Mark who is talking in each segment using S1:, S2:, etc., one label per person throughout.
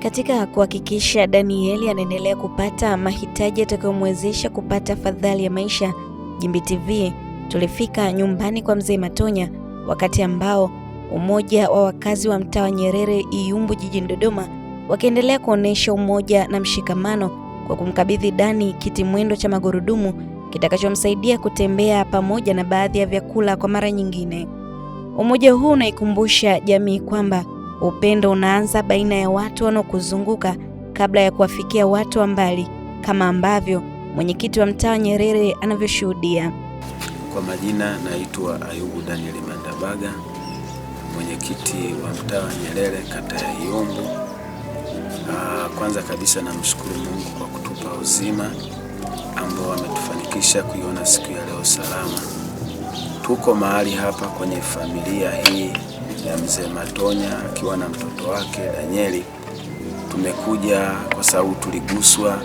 S1: Katika kuhakikisha Danieli anaendelea kupata mahitaji yatakayomwezesha kupata fadhali ya maisha, Jimbi TV tulifika nyumbani kwa Mzee Matonya wakati ambao umoja wa wakazi wa mtaa wa Nyerere Iyumbu jijini Dodoma wakiendelea kuonesha umoja na mshikamano kwa kumkabidhi Dani kiti mwendo cha magurudumu kitakachomsaidia kutembea pamoja na baadhi ya vyakula kwa mara nyingine. Umoja huu unaikumbusha jamii kwamba upendo unaanza baina ya watu wanaokuzunguka kabla ya kuwafikia watu wa mbali, kama ambavyo mwenyekiti wa mtaa Nyerere anavyoshuhudia.
S2: Kwa majina naitwa Ayubu Daniel Mandabaga, mwenyekiti wa mtaa wa Nyerere kata ya Iyumbu. Kwanza kabisa namshukuru Mungu kwa kutupa uzima ambao ametufanikisha kuiona siku ya leo salama. Tuko mahali hapa kwenye familia hii ya Mzee Matonya akiwa na mtoto wake Danieli. Tumekuja kwa sababu tuliguswa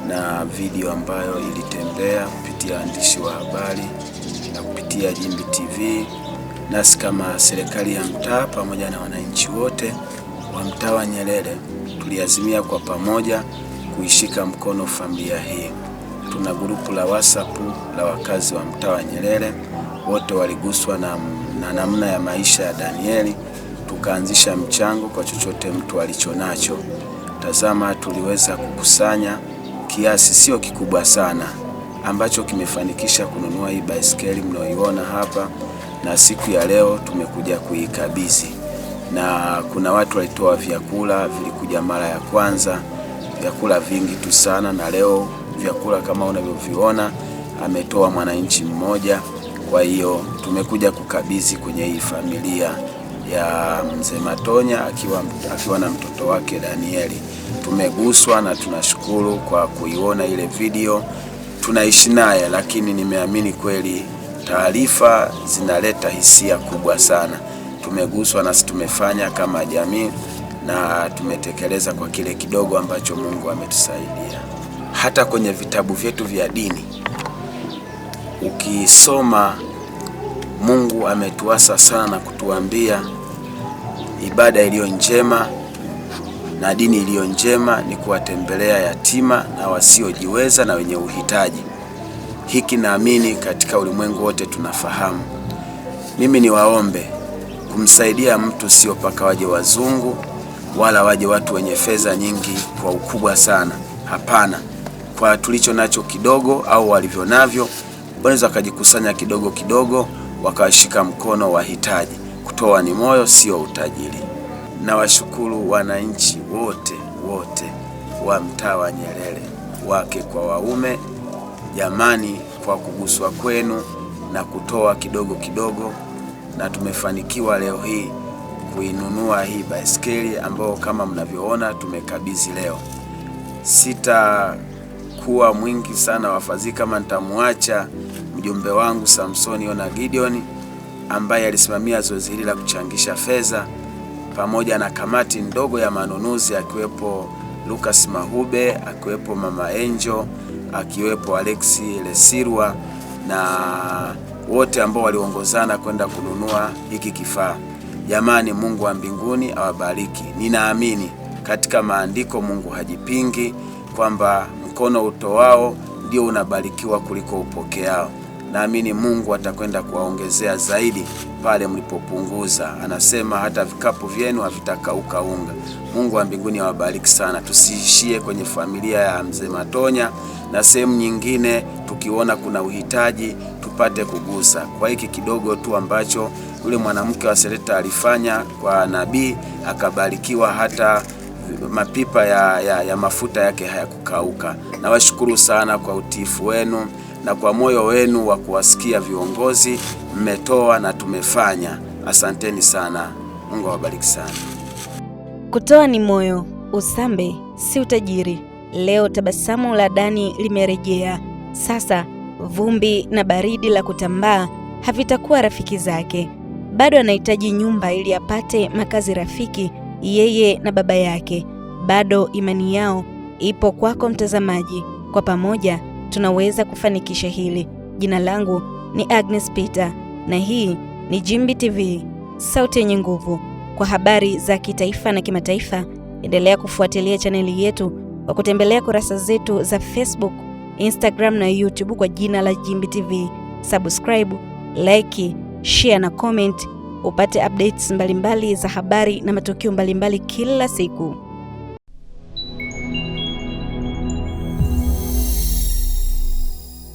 S2: na video ambayo ilitembea kupitia waandishi wa habari na kupitia Jimbi TV. Nasi kama serikali ya mtaa pamoja na wananchi wote wa mtaa wa Nyerere tuliazimia kwa pamoja kuishika mkono familia hii. Tuna grupu la WhatsApp la wakazi wa mtaa wa Nyerere, wote waliguswa na namna ya maisha ya Danieli. Tukaanzisha mchango kwa chochote mtu alichonacho. Tazama, tuliweza kukusanya kiasi sio kikubwa sana ambacho kimefanikisha kununua hii baiskeli mnaoiona hapa, na siku ya leo tumekuja kuikabidhi. Na kuna watu walitoa vyakula, vilikuja mara ya kwanza, vyakula vingi tu sana, na leo vyakula kama unavyoviona ametoa mwananchi mmoja. Kwa hiyo tumekuja kukabidhi kwenye hii familia ya Mzee Matonya akiwa na mtoto wake Danieli. Tumeguswa na tunashukuru kwa kuiona ile video. Tunaishi naye, lakini nimeamini kweli taarifa zinaleta hisia kubwa sana. Tumeguswa na tumefanya kama jamii na tumetekeleza kwa kile kidogo ambacho Mungu ametusaidia. Hata kwenye vitabu vyetu vya dini ukisoma, Mungu ametuasa sana na kutuambia ibada iliyo njema na dini iliyo njema ni kuwatembelea yatima na wasiojiweza na wenye uhitaji. Hiki naamini katika ulimwengu wote tunafahamu. Mimi niwaombe kumsaidia mtu sio paka waje wazungu wala waje watu wenye fedha nyingi kwa ukubwa sana. Hapana, kwa tulicho nacho kidogo au walivyo navyo, wanaweza wakajikusanya kidogo kidogo wakashika mkono wahitaji. Kutoa ni moyo, sio utajiri. Na washukuru wananchi wote wa mtaa wa Nyerere, wake kwa waume, jamani, kwa kuguswa kwenu na kutoa kidogo kidogo, na tumefanikiwa leo hii kuinunua hii baiskeli ambayo kama mnavyoona tumekabidhi leo. Sitakuwa mwingi sana wafadhili kama nitamuacha mjumbe wangu Samsoni Ona Gideon ambaye alisimamia zoezi hili la kuchangisha fedha, pamoja na kamati ndogo ya manunuzi akiwepo Lucas Mahube, akiwepo Mama Angel, akiwepo Alexi Lesirwa na wote ambao waliongozana kwenda kununua hiki kifaa. Jamani, Mungu wa mbinguni awabariki. Ninaamini katika maandiko Mungu hajipingi kwamba mkono utoao ndio unabarikiwa kuliko upokeao. Naamini Mungu atakwenda kuwaongezea zaidi pale mlipopunguza. Anasema hata vikapu vyenu havitakauka unga. Mungu wa mbinguni awabariki sana. Tusiishie kwenye familia ya Mzee Matonya, na sehemu nyingine tukiona kuna uhitaji tupate kugusa. Kwa hiki kidogo tu ambacho yule mwanamke wa Sereta alifanya kwa nabii, akabarikiwa, hata mapipa ya mafuta yake hayakukauka. Nawashukuru sana kwa utiifu wenu na kwa moyo wenu wa kuwasikia viongozi. Mmetoa na tumefanya. Asanteni sana. Mungu awabariki sana.
S1: Kutoa ni moyo, usambe si utajiri. Leo tabasamu la Dani limerejea. Sasa vumbi na baridi la kutambaa havitakuwa rafiki zake. Bado anahitaji nyumba ili apate makazi rafiki, yeye na baba yake. Bado imani yao ipo kwako mtazamaji. Kwa pamoja tunaweza kufanikisha hili. Jina langu ni Agnes Peter na hii ni Jimbi TV, sauti yenye nguvu, kwa habari za kitaifa na kimataifa. Endelea kufuatilia chaneli yetu kwa kutembelea kurasa zetu za Facebook, Instagram na YouTube kwa jina la Jimbi TV. Subscribe, like, share na comment upate updates mbalimbali za habari na matukio mbalimbali kila siku.